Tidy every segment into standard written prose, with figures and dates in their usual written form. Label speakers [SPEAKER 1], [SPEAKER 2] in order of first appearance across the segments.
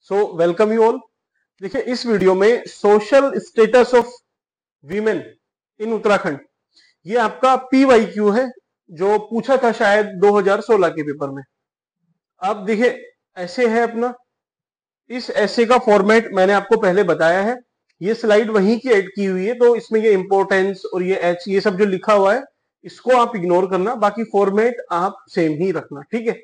[SPEAKER 1] So welcome you all. देखिए इस video में सोशल स्टेटस ऑफ वीमेन इन उत्तराखंड, ये आपका PYQ है जो पूछा था शायद 2016 के पेपर में। अब देखिए ऐसे है अपना, इस ऐसे का फॉर्मेट मैंने आपको पहले बताया है, ये स्लाइड वहीं की ऐड की हुई है, तो इसमें ये इंपॉर्टेंस और ये एच ये सब जो लिखा हुआ है इसको आप इग्नोर करना, बाकी फॉर्मेट आप सेम ही रखना, ठीक है।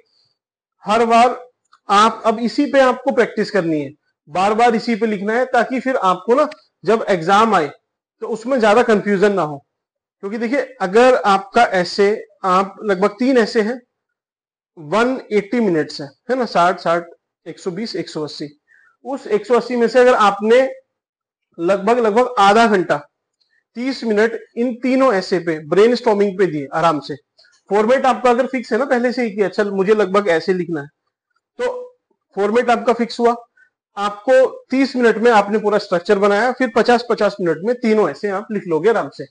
[SPEAKER 1] हर बार आप अब इसी पे आपको प्रैक्टिस करनी है, बार बार इसी पे लिखना है, ताकि फिर आपको ना जब एग्जाम आए तो उसमें ज्यादा कंफ्यूजन ना हो। क्योंकि देखिए अगर आपका ऐसे आप लगभग 3 ऐसे हैं, 180 मिनट्स है ना, 60 120 180, उस 180 में से अगर आपने लगभग आधा घंटा 30 मिनट इन तीनों ऐसे पे ब्रेनस्टॉर्मिंग पे दिए आराम से, फॉर्मेट आपका अगर फिक्स है ना पहले से ही कि अच्छा मुझे लगभग ऐसे लिखना है, तो फॉर्मेट आपका फिक्स हुआ। आपको 30 मिनट में आपने पूरा स्ट्रक्चर बनाया, फिर 50-50 मिनट में तीनों ऐसे आप लिख लोगे आराम से।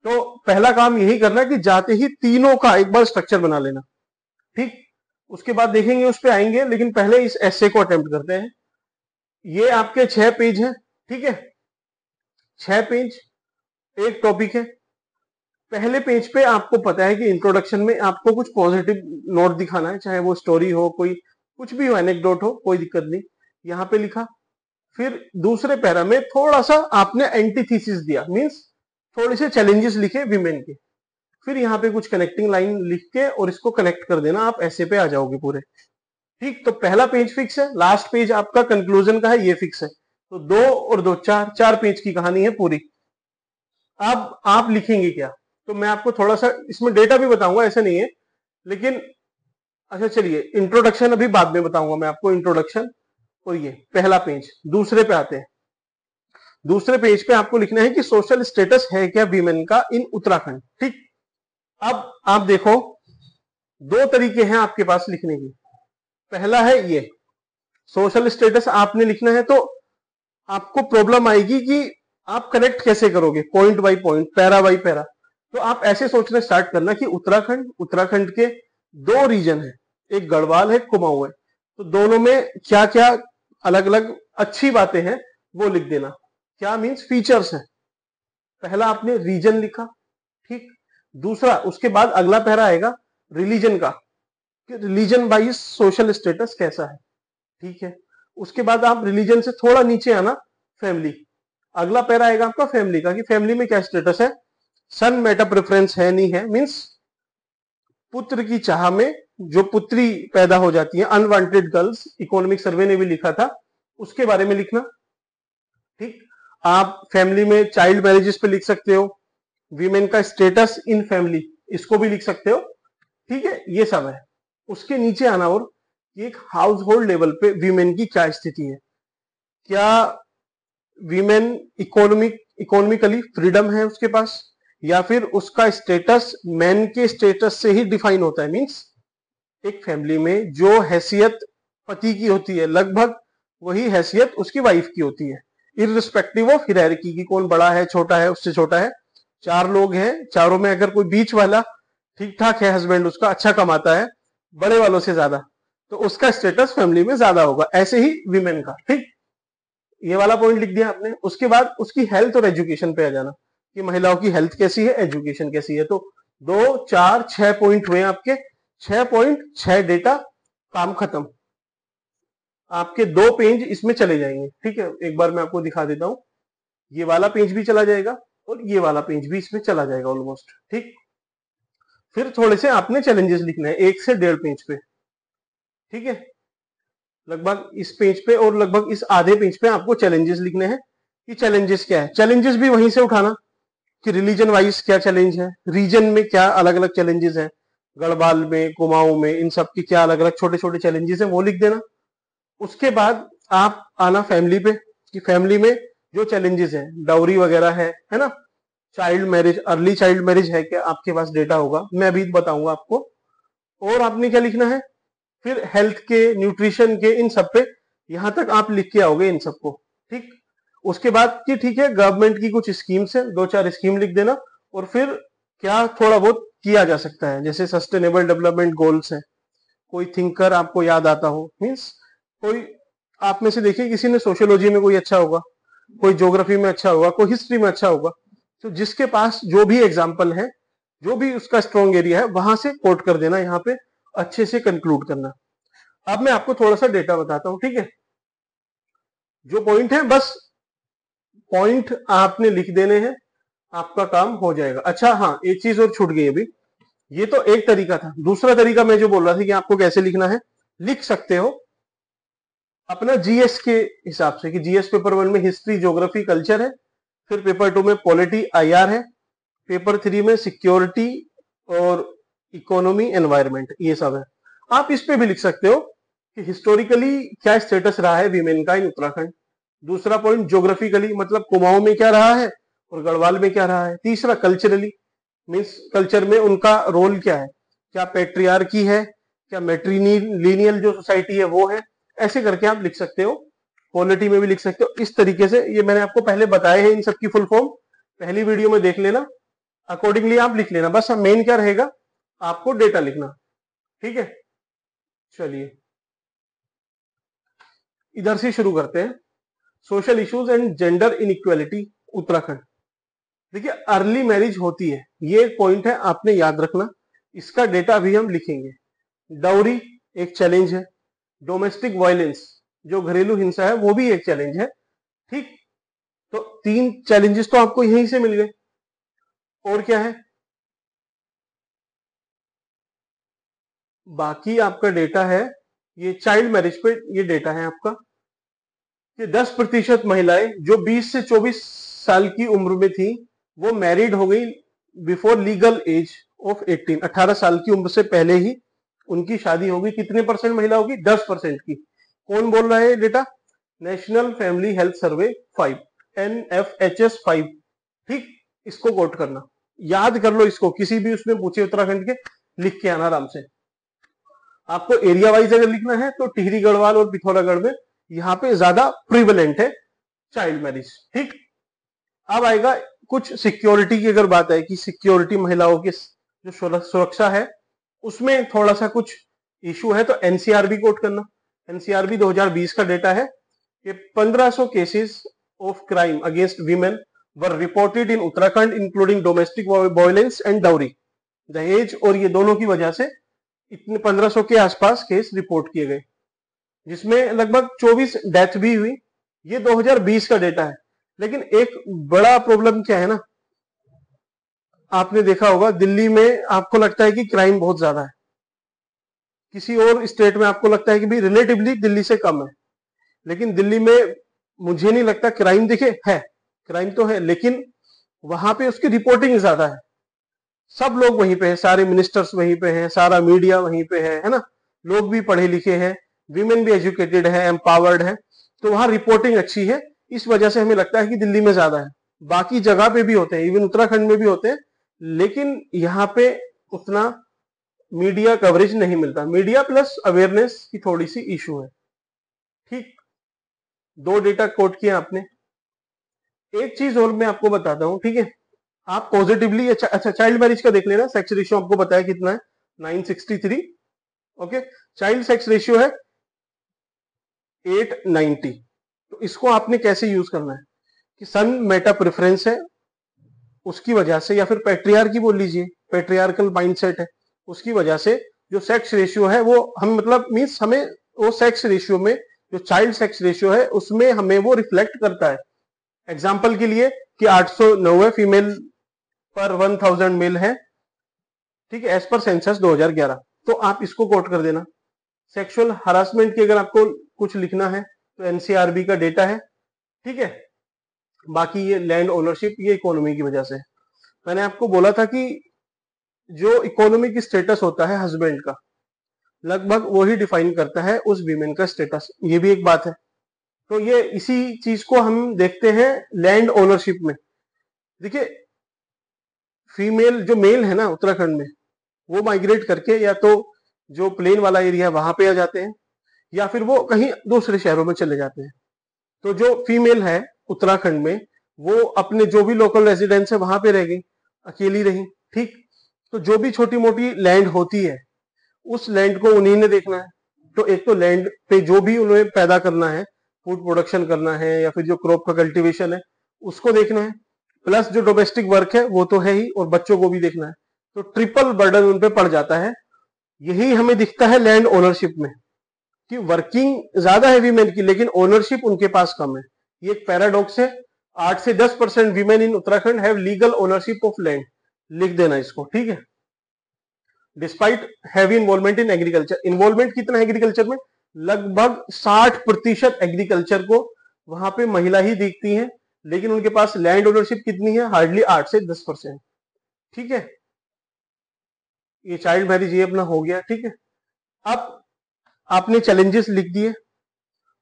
[SPEAKER 1] तो पहला काम यही करना है कि जाते ही तीनों का एक बार स्ट्रक्चर बना लेना, ठीक। उसके बाद देखेंगे उस पर आएंगे, लेकिन पहले इस ऐसे को अटेम्प्ट करते हैं। ये आपके 6 पेज है, ठीक है, 6 पेज एक टॉपिक है। पहले पेज पे आपको पता है कि इंट्रोडक्शन में आपको कुछ पॉजिटिव नोट दिखाना है, चाहे वो स्टोरी हो, कोई कुछ भी हो, एनेक्डोट हो, कोई दिक्कत नहीं, यहाँ पे लिखा। फिर दूसरे पैरा में थोड़ा सा आपने एंटीथीसिस दिया, मींस थोड़े से चैलेंजेस लिखे विमेन के। फिर यहाँ पे कुछ कनेक्टिंग लाइन लिख के और इसको कनेक्ट कर देना, आप ऐसे पे आ जाओगे पूरे, ठीक। तो पहला पेज फिक्स है, लास्ट पेज आपका कंक्लूजन का है, ये फिक्स है। तो 2 और 2 4 पेज की कहानी है पूरी। अब आप लिखेंगे क्या, तो मैं आपको थोड़ा सा इसमें डेटा भी बताऊंगा, ऐसा नहीं है, लेकिन अच्छा चलिए इंट्रोडक्शन अभी बाद में बताऊंगा मैं आपको, इंट्रोडक्शन। और ये पहला पेज, दूसरे पे आते हैं। दूसरे पेज पे आपको लिखना है कि सोशल स्टेटस है क्या वीमेन का इन उत्तराखंड, ठीक। अब आप देखो 2 तरीके हैं आपके पास लिखने की। पहला है ये सोशल स्टेटस आपने लिखना है, तो आपको प्रॉब्लम आएगी कि आप कनेक्ट कैसे करोगे, point by point, para by para. तो आप ऐसे सोचना स्टार्ट करना कि उत्तराखंड के 2 रीजन है, एक गढ़वाल है, कुमाऊं है, तो दोनों में क्या क्या अलग अलग अच्छी बातें हैं वो लिख देना। क्या मीन्स फीचर्स है। पहला आपने रीजन लिखा, ठीक। दूसरा उसके बाद अगला पैरा आएगा रिलीजन का, कि रिलीजन वाइज सोशल स्टेटस कैसा है, ठीक है। उसके बाद आप रिलीजन से थोड़ा नीचे आना, फैमिली। अगला पैरा आएगा आपका फैमिली का, कि फैमिली में क्या स्टेटस है, सन मेटा प्रेफरेंस है नहीं है, मींस पुत्र की चाह में जो पुत्री पैदा हो जाती है, अनवांटेड गर्ल्स, इकोनॉमिक सर्वे ने भी लिखा था, उसके बारे में लिखना, ठीक। आप फैमिली में चाइल्ड मैरिजेस पे लिख सकते हो, वीमेन का स्टेटस इन फैमिली इसको भी लिख सकते हो, ठीक है, ये सब है। उसके नीचे आना और एक हाउस होल्ड लेवल पे वीमेन की क्या स्थिति है, क्या वीमेन इकोनॉमिकली फ्रीडम है उसके पास, या फिर उसका स्टेटस मैन के स्टेटस से ही डिफाइन होता है। मींस एक फैमिली में जो हैसियत पति की होती है लगभग वही हैसियत उसकी वाइफ की होती है, इररिस्पेक्टिव ऑफ हिरार्की की, कौन बड़ा है छोटा है, उससे छोटा है। 4 लोग हैं, चारों में अगर कोई बीच वाला ठीक ठाक है, हस्बैंड उसका अच्छा कमाता है बड़े वालों से ज्यादा, तो उसका स्टेटस फैमिली में ज्यादा होगा, ऐसे ही विमेन का, ठीक। ये वाला पॉइंट लिख दिया आपने। उसके बाद उसकी हेल्थ और एजुकेशन पे आ जाना कि महिलाओं की हेल्थ कैसी है, एजुकेशन कैसी है। तो 2 4 6 पॉइंट हुए आपके, 6 पॉइंट 6 डेटा, काम खत्म। आपके 2 पेज इसमें चले जाएंगे, ठीक है। एक बार मैं आपको दिखा देता हूं, ये वाला पेज भी चला जाएगा और ये वाला पेज भी इसमें चला जाएगा ऑलमोस्ट, ठीक। फिर थोड़े से आपने चैलेंजेस लिखने हैं 1 से 1.5 पेज पे, ठीक है। लगभग इस पेज पे और लगभग इस आधे पेज पे आपको चैलेंजेस लिखने हैं कि चैलेंजेस क्या है। चैलेंजेस भी वहीं से उठाना कि रिलीजन वाइज क्या चैलेंज है, रीजन में क्या अलग अलग चैलेंजेस हैं, गढ़वाल में, कुमाऊं में, इन सब की क्या अलग अलग छोटे छोटे चैलेंजेस हैं, वो लिख देना। उसके बाद आप आना फैमिली पे कि फैमिली में जो चैलेंजेस हैं, डाउरी वगैरह है ना, child marriage, early child marriage है क्या, आपके पास डेटा होगा, मैं अभी बताऊंगा आपको। और आपने क्या लिखना है, फिर हेल्थ के, न्यूट्रिशन के, इन सब पे यहां तक आप लिख के आओगे इन सबको, ठीक। उसके बाद कि ठीक है गवर्नमेंट की कुछ स्कीम्स है, 2 4 स्कीम लिख देना। और फिर क्या थोड़ा बहुत किया जा सकता है, जैसे सस्टेनेबल डेवलपमेंट गोल्स है, कोई थिंकर आपको याद आता हो, मींस कोई आप में से देखिए किसी ने सोशियोलॉजी में कोई अच्छा होगा, कोई ज्योग्राफी में अच्छा होगा, कोई हिस्ट्री में अच्छा होगा। तो जिसके पास जो भी एग्जाम्पल है, जो भी उसका स्ट्रॉन्ग एरिया है, वहां से कोट कर देना, यहाँ पे अच्छे से कंक्लूड करना। अब मैं आपको थोड़ा सा डेटा बताता हूं, ठीक है। जो पॉइंट है बस पॉइंट आपने लिख देने हैं, आपका काम हो जाएगा। अच्छा हाँ, एक चीज और छूट गई अभी। ये तो एक तरीका था, दूसरा तरीका मैं जो बोल रहा था कि आपको कैसे लिखना है, लिख सकते हो अपना जीएस के हिसाब से, कि जीएस पेपर 1 में हिस्ट्री, ज्योग्राफी, कल्चर है, फिर पेपर 2 में पॉलिटी, आईआर है, पेपर 3 में सिक्योरिटी और इकोनॉमी, एनवायरमेंट, ये सब है। आप इस पे भी लिख सकते हो कि हिस्टोरिकली क्या स्टेटस रहा है वीमेन का इन उत्तराखंड। दूसरा पॉइंट ज्योग्राफिकली, मतलब कुमाऊं में क्या रहा है और गढ़वाल में क्या रहा है। तीसरा कल्चरली, मीन्स कल्चर में उनका रोल क्या है, क्या पेट्रियार्की है, क्या मैट्रिलिनियल जो सोसाइटी है वो है। ऐसे करके आप लिख सकते हो। पॉलिटी में भी लिख सकते हो इस तरीके से। ये मैंने आपको पहले बताए हैं, इन सबकी फुल फॉर्म पहली वीडियो में देख लेना, अकॉर्डिंगली आप लिख लेना। बस मेन क्या रहेगा, आपको डेटा लिखना, ठीक है। चलिए इधर से शुरू करते हैं। Social issues and gender inequality Uttarakhand. देखिए अर्ली मैरिज होती है, ये एक पॉइंट है, आपने याद रखना। इसका डेटा भी हम लिखेंगे। डाउरी एक चैलेंज है। डोमेस्टिक वायलेंस, जो घरेलू हिंसा है, वो भी एक चैलेंज है, ठीक। तो 3 चैलेंजेस तो आपको यहीं से मिल गए। और क्या है बाकी आपका डेटा है, ये चाइल्ड मैरिज पे ये डेटा है आपका, कि 10% महिलाएं जो 20 से 24 साल की उम्र में थी, वो मैरिड हो गई बिफोर लीगल एज ऑफ 18, 18 साल की उम्र से पहले ही उनकी शादी होगी। कितने परसेंट महिला होगी, 10% की। कौन बोल रहा है data, national family health survey 5, NFHS 5, ठीक। इसको कोट करना, याद कर लो इसको, किसी भी उसमें पूछे उत्तराखंड के, लिख के आना आराम से। आपको एरिया वाइज अगर लिखना है तो टिहरी गढ़वाल और पिथौरागढ़ में यहाँ पे ज्यादा प्रिवलेंट है चाइल्ड मैरिज, ठीक। अब आएगा कुछ सिक्योरिटी की अगर बात है, कि सिक्योरिटी महिलाओं की जो सुरक्षा है उसमें थोड़ा सा कुछ इशू है, तो एनसीआरबी कोट करना। एनसीआरबी 2020 का डेटा है कि 1500 cases of crime against women were reported in Uttarakhand, including domestic violence and dowry, दहेज, और ये दोनों की वजह से इतने 1500 के आसपास केस रिपोर्ट किए गए, जिसमें लगभग 24 डेथ भी हुई। ये 2020 का डेटा है। लेकिन एक बड़ा प्रॉब्लम क्या है ना, आपने देखा होगा दिल्ली में आपको लगता है कि क्राइम बहुत ज्यादा है, किसी और स्टेट में आपको लगता है कि भाई रिलेटिवली दिल्ली से कम है। लेकिन दिल्ली में मुझे नहीं लगता क्राइम, दिखे है, क्राइम तो है, लेकिन वहां पे उसकी रिपोर्टिंग ज्यादा है। सब लोग वहीं पे है, सारे मिनिस्टर्स वहीं पे हैं, सारा मीडिया वहीं पे है ना। लोग भी पढ़े लिखे हैं, विमेन भी एजुकेटेड है, एम्पावर्ड है, तो वहां रिपोर्टिंग अच्छी है। इस वजह से हमें लगता है कि दिल्ली में ज्यादा है। बाकी जगह पे भी होते हैं, इवन उत्तराखंड में भी होते हैं, लेकिन यहाँ पे उतना मीडिया कवरेज नहीं मिलता। मीडिया प्लस अवेयरनेस की थोड़ी सी इशू है, ठीक। 2 डेटा कोट किया आपने। एक चीज और मैं आपको बताता हूं, ठीक है। आप पॉजिटिवली, अच्छा चाइल्ड मैरिज का देख लेना। सेक्स रेशियो आपको बताया कितना है, 963, ओके। चाइल्ड सेक्स रेशियो है 890। तो इसको आपने कैसे यूज करना है, कि सन मेटा प्रेफरेंस है उसकी वजह से, या फिर पेट्रियार्की बोल लीजिए, पेट्रियार्कल माइंडसेट है उसकी वजह से जो सेक्स रेशियो है वो हम, मतलब मींस हमें वो सेक्स रेशियो में, जो चाइल्ड सेक्स रेशियो है उसमें हमें वो रिफ्लेक्ट करता है। एग्जाम्पल के लिए कि 809 फीमेल पर 1000 मेल है, ठीक है, एज पर सेंसस 2011। तो आप इसको कोट कर देना। सेक्सुअल हरासमेंट की अगर आपको कुछ लिखना है तो एनसीआरबी का डेटा है, ठीक है। बाकी ये लैंड ओनरशिप, ये इकोनॉमी की वजह से। मैंने आपको बोला था कि जो इकोनॉमिक स्टेटस होता है हस्बैंड का, लगभग वही डिफाइन करता है उस वीमेन का स्टेटस, ये भी एक बात है। तो ये इसी चीज को हम देखते हैं लैंड ओनरशिप में। देखिए फीमेल जो मेल है ना उत्तराखंड में, वो माइग्रेट करके या तो जो प्लेन वाला एरिया है वहां पे आ जाते हैं, या फिर वो कहीं दूसरे शहरों में चले जाते हैं। तो जो फीमेल है उत्तराखंड में, वो अपने जो भी लोकल रेजिडेंस है वहां पे रह गई, अकेली रही, ठीक। तो जो भी छोटी मोटी लैंड होती है, उस लैंड को उन्हीं ने देखना है। तो एक तो लैंड पे जो भी उन्हें पैदा करना है, फूड प्रोडक्शन करना है या फिर जो क्रॉप का कल्टीवेशन है उसको देखना है, प्लस जो डोमेस्टिक वर्क है वो तो है ही, और बच्चों को भी देखना है, तो ट्रिपल बर्डन उन पे पड़ जाता है। यही हमें दिखता है लैंड ओनरशिप में कि वर्किंग ज्यादा है वीमेन की लेकिन ओनरशिप उनके पास कम है। ये एक पैराडॉक्स है। 8 से 10% women in Uttarakhand have legal ownership of land, लिख देना इसको, ठीक है। Despite heavy involvement in agriculture, involvement कितना है एग्रीकल्चर में, लगभग 60% एग्रीकल्चर को वहां पे महिला ही देखती हैं, लेकिन उनके पास लैंड ओनरशिप कितनी है, हार्डली 8 से 10%, ठीक है। ये चाइल्ड मैरिज ये अपना हो गया, ठीक है। अब आपने चैलेंजेस लिख दिए,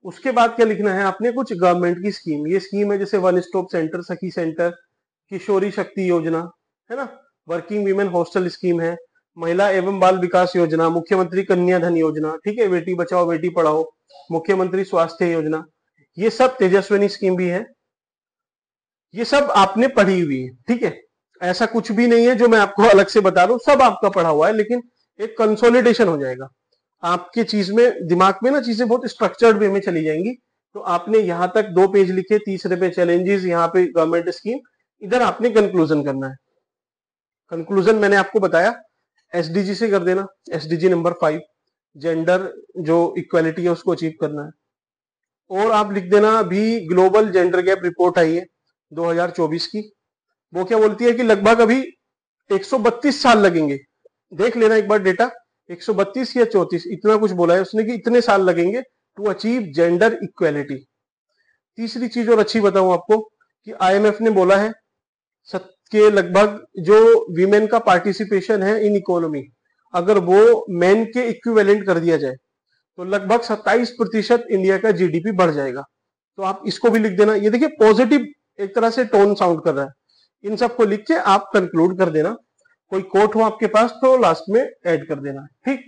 [SPEAKER 1] उसके बाद क्या लिखना है आपने, कुछ गवर्नमेंट की स्कीम, ये स्कीम है जैसे वन स्टॉप सेंटर, सखी सेंटर, किशोरी शक्ति योजना, है ना, वर्किंग वीमेन हॉस्टल स्कीम है, महिला एवं बाल विकास योजना, मुख्यमंत्री कन्या धन योजना, ठीक है, बेटी बचाओ बेटी पढ़ाओ, मुख्यमंत्री स्वास्थ्य योजना, ये सब, तेजस्विनी स्कीम भी है, ये सब आपने पढ़ी हुई है, ठीक है। ऐसा कुछ भी नहीं है जो मैं आपको अलग से बता दूं, सब आपका पढ़ा हुआ है, लेकिन एक कंसोलिडेशन हो जाएगा आपके चीज में, दिमाग में ना चीजें बहुत स्ट्रक्चर्ड वे में चली जाएंगी। तो आपने यहां तक 2 पेज लिखे, तीसरे पे चैलेंजेस, यहाँ पे गवर्नमेंट स्कीम, इधर आपने कंक्लूजन करना है। कंक्लूजन मैंने आपको बताया एसडीजी से कर देना, एसडीजी नंबर 5, जेंडर जो इक्वालिटी है उसको अचीव करना है। और आप लिख देना अभी ग्लोबल जेंडर गैप रिपोर्ट आई है 2024 की, वो क्या बोलती है कि लगभग अभी 132 साल लगेंगे, देख लेना एक बार डेटा, 132 या 34 इतना कुछ बोला है उसने कि इतने साल लगेंगे टू अचीव जेंडर इक्वालिटी। तीसरी चीज और अच्छी बताऊं आपको कि आईएमएफ ने बोला है के लगभग जो वीमेन का पार्टिसिपेशन है इन इकोनॉमी, अगर वो मेन के इक्विवेलेंट कर दिया जाए तो लगभग 27% इंडिया का जीडीपी बढ़ जाएगा। तो आप इसको भी लिख देना, ये देखिए पॉजिटिव एक तरह से टोन साउंड कर रहा है। इन सबको लिख के आप कंक्लूड कर देना, कोई कोट हो आपके पास तो लास्ट में ऐड कर देना, ठीक।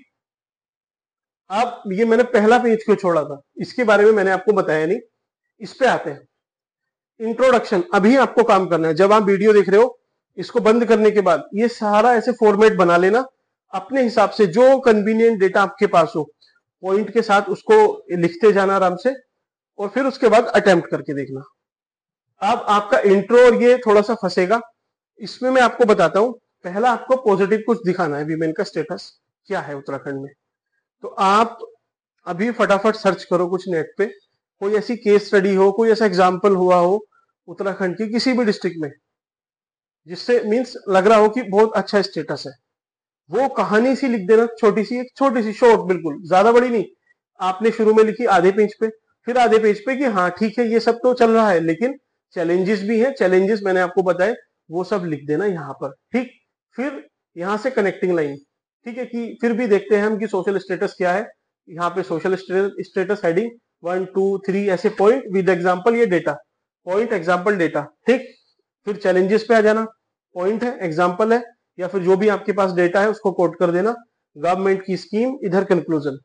[SPEAKER 1] आप ये मैंने पहला पेज क्यों छोड़ा था इसके बारे में मैंने आपको बताया नहीं, इस पे आते हैं। इंट्रोडक्शन अभी आपको काम करना है, जब आप वीडियो देख रहे हो इसको बंद करने के बाद ये सारा ऐसे फॉर्मेट बना लेना अपने हिसाब से, जो कन्वीनियंट डेटा आपके पास हो पॉइंट के साथ उसको लिखते जाना आराम से, और फिर उसके बाद अटेम्प्ट करके देखना। अब आपका इंट्रो और ये थोड़ा सा फंसेगा, इसमें मैं आपको बताता हूं। पहला आपको पॉजिटिव कुछ दिखाना है, वीमेन का स्टेटस क्या है उत्तराखंड में। तो आप अभी फटाफट सर्च करो कुछ नेट पे, कोई ऐसी केस स्टडी हो, कोई ऐसा एग्जाम्पल हुआ हो उत्तराखंड की किसी भी डिस्ट्रिक्ट में जिससे मीन्स लग रहा हो कि बहुत अच्छा स्टेटस है, वो कहानी सी लिख देना, छोटी सी, एक छोटी सी शॉर्ट, बिल्कुल ज्यादा बड़ी नहीं। आपने शुरू में लिखी आधे पेज पे, फिर आधे पेज पे कि हाँ ठीक है ये सब तो चल रहा है लेकिन चैलेंजेस भी है, चैलेंजेस मैंने आपको बताए वो सब लिख देना यहाँ पर, ठीक। फिर यहाँ से कनेक्टिंग लाइन, ठीक है, कि फिर भी देखते हैं हम कि सोशल स्टेटस क्या है। यहाँ पे सोशल स्टेटस हेडिंग 1 2 3 ऐसे पॉइंट विद एग्जाम्पल, ये डेटा पॉइंट एग्जाम्पल डेटा, ठीक। फिर चैलेंजेस पे आ जाना, पॉइंट है एग्जाम्पल है या फिर जो भी आपके पास डेटा है उसको कोट कर देना, गवर्नमेंट की स्कीम, इधर कंक्लूजन।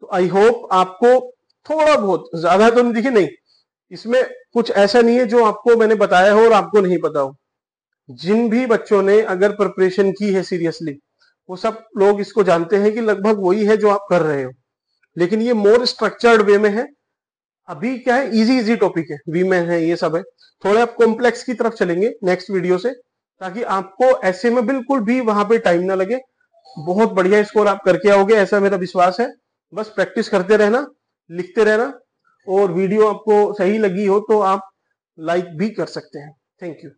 [SPEAKER 1] तो आई होप आपको थोड़ा बहुत, ज्यादा तो नहीं दिखे, नहीं इसमें कुछ ऐसा नहीं है जो आपको मैंने बताया हो और आपको नहीं पता हो। जिन भी बच्चों ने अगर प्रिपरेशन की है सीरियसली वो सब लोग इसको जानते हैं कि लगभग वही है जो आप कर रहे हो, लेकिन ये मोर स्ट्रक्चर्ड वे में है। अभी क्या है, इजी इजी टॉपिक है, वीमेन है, ये सब है, थोड़े आप कॉम्प्लेक्स की तरफ चलेंगे नेक्स्ट वीडियो से, ताकि आपको ऐसे में बिल्कुल भी वहां पे टाइम ना लगे। बहुत बढ़िया स्कोर आप करके आओगे ऐसा मेरा विश्वास है। बस प्रैक्टिस करते रहना, लिखते रहना, और वीडियो आपको सही लगी हो तो आप लाइक भी कर सकते हैं। Thank you.